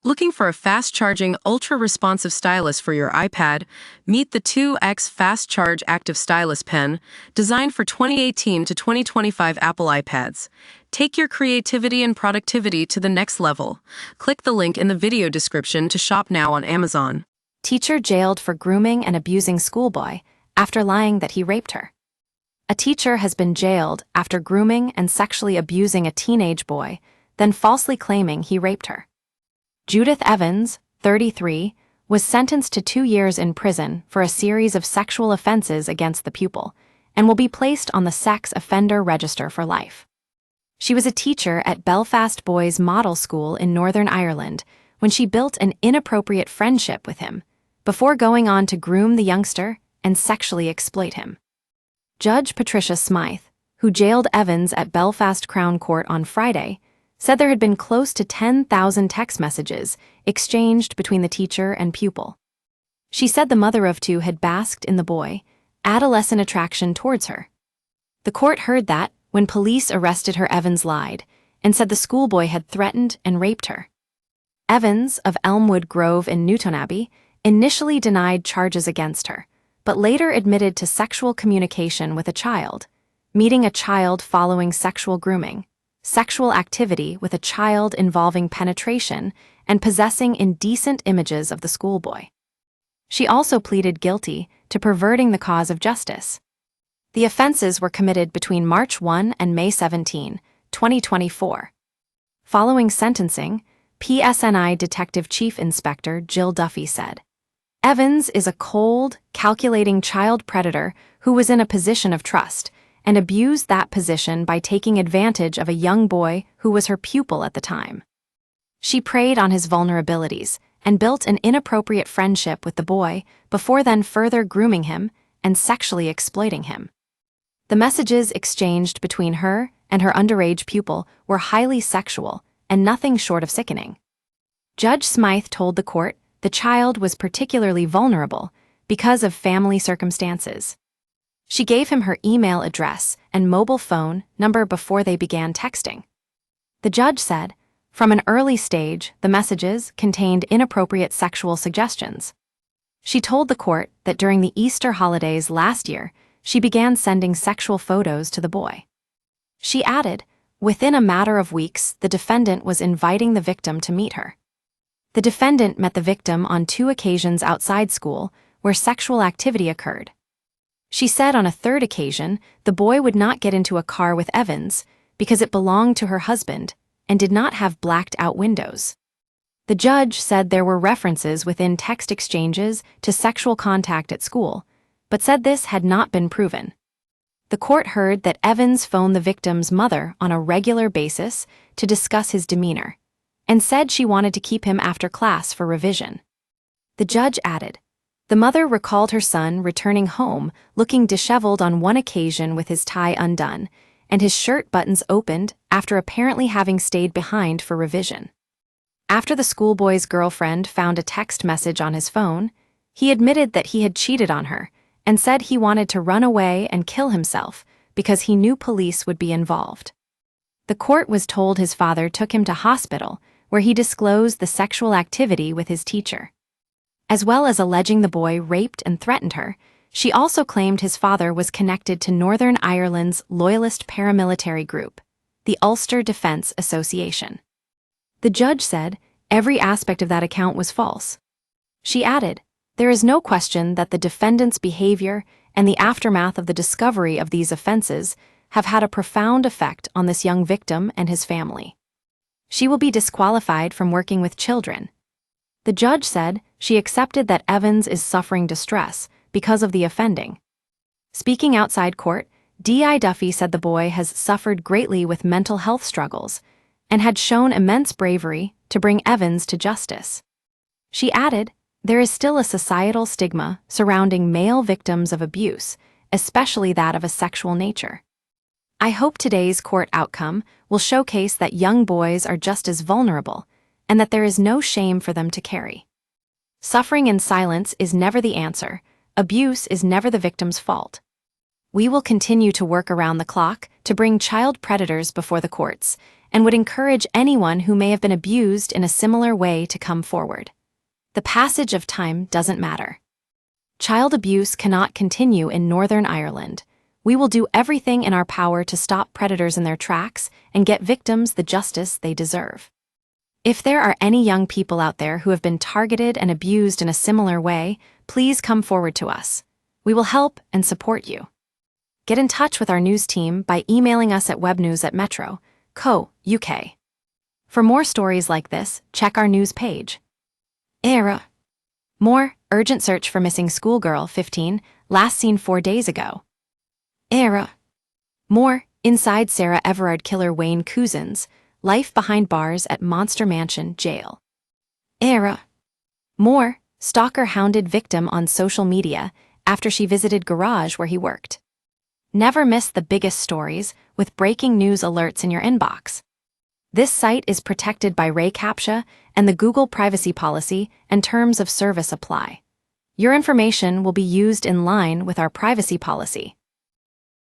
Looking for a fast-charging, ultra-responsive stylus for your iPad? Meet the 2X Fast Charge Active Stylus Pen, designed for 2018 to 2025 Apple iPads. Take your creativity and productivity to the next level. Click the link in the video description to shop now on Amazon. Teacher jailed for grooming and abusing schoolboy after lying that he raped her. A teacher has been jailed after grooming and sexually abusing a teenage boy, then falsely claiming he raped her. Judith Evans, 33, was sentenced to 2 years in prison for a series of sexual offenses against the pupil and will be placed on the sex offender register for life. She was a teacher at Belfast Boys Model School in Northern Ireland when she built an inappropriate friendship with him, before going on to groom the youngster and sexually exploit him. Judge Patricia Smythe, who jailed Evans at Belfast Crown Court on Friday, said there had been close to 10,000 text messages exchanged between the teacher and pupil. She said the mother of two had basked in the boy, adolescent attraction towards her. The court heard that when police arrested her, Evans lied and said the schoolboy had threatened and raped her. Evans, of Elmwood Grove in Newtonabbey, initially denied charges against her, but later admitted to sexual communication with a child, meeting a child following sexual grooming, sexual activity with a child involving penetration, and possessing indecent images of the schoolboy. She also pleaded guilty to perverting the cause of justice. The offenses were committed between March 1 and May 17, 2024. Following sentencing, PSNI Detective Chief Inspector Jill Duffy said, "Evans is a cold, calculating child predator who was in a position of trust and abused that position by taking advantage of a young boy who was her pupil at the time. She preyed on his vulnerabilities and built an inappropriate friendship with the boy before then further grooming him and sexually exploiting him." The messages exchanged between her and her underage pupil were highly sexual and nothing short of sickening. Judge Smythe told the court the child was particularly vulnerable because of family circumstances. She gave him her email address and mobile phone number before they began texting. The judge said, from an early stage, the messages contained inappropriate sexual suggestions. She told the court that during the Easter holidays last year, she began sending sexual photos to the boy. She added, within a matter of weeks, the defendant was inviting the victim to meet her. The defendant met the victim on 2 occasions outside school where sexual activity occurred. She said on a 3rd occasion, the boy would not get into a car with Evans because it belonged to her husband and did not have blacked-out windows. The judge said there were references within text exchanges to sexual contact at school, but said this had not been proven. The court heard that Evans phoned the victim's mother on a regular basis to discuss his demeanor, and said she wanted to keep him after class for revision. The judge added, the mother recalled her son returning home looking disheveled on one occasion with his tie undone and his shirt buttons opened after apparently having stayed behind for revision. After the schoolboy's girlfriend found a text message on his phone, he admitted that he had cheated on her and said he wanted to run away and kill himself because he knew police would be involved. The court was told his father took him to hospital where he disclosed the sexual activity with his teacher. As well as alleging the boy raped and threatened her, she also claimed his father was connected to Northern Ireland's loyalist paramilitary group, the Ulster Defence Association. The judge said every aspect of that account was false. She added, there is no question that the defendant's behavior and the aftermath of the discovery of these offenses have had a profound effect on this young victim and his family. She will be disqualified from working with children. The judge said she accepted that Evans is suffering distress because of the offending. Speaking outside court, D.I. Duffy said the boy has suffered greatly with mental health struggles and had shown immense bravery to bring Evans to justice. She added, there is still a societal stigma surrounding male victims of abuse, especially that of a sexual nature. I hope today's court outcome will showcase that young boys are just as vulnerable and that there is no shame for them to carry. Suffering in silence is never the answer. Abuse is never the victim's fault. We will continue to work around the clock to bring child predators before the courts and would encourage anyone who may have been abused in a similar way to come forward. The passage of time doesn't matter. Child abuse cannot continue in Northern Ireland. We will do everything in our power to stop predators in their tracks and get victims the justice they deserve. If there are any young people out there who have been targeted and abused in a similar way, please come forward to us. We will help and support you. Get in touch with our news team by emailing us at webnews@metro.co.uk. For more stories like this, check our news page. Era. More urgent search for missing schoolgirl 15, last seen 4 days ago. Era. More inside Sarah Everard killer Wayne Couzens, life behind bars at Monster Mansion Jail. Era. More stalker hounded victim on social media after she visited garage where he worked. Never miss the biggest stories with breaking news alerts in your inbox. This site is protected by Ray CAPTCHA and the Google privacy policy and terms of service apply. Your information will be used in line with our privacy policy.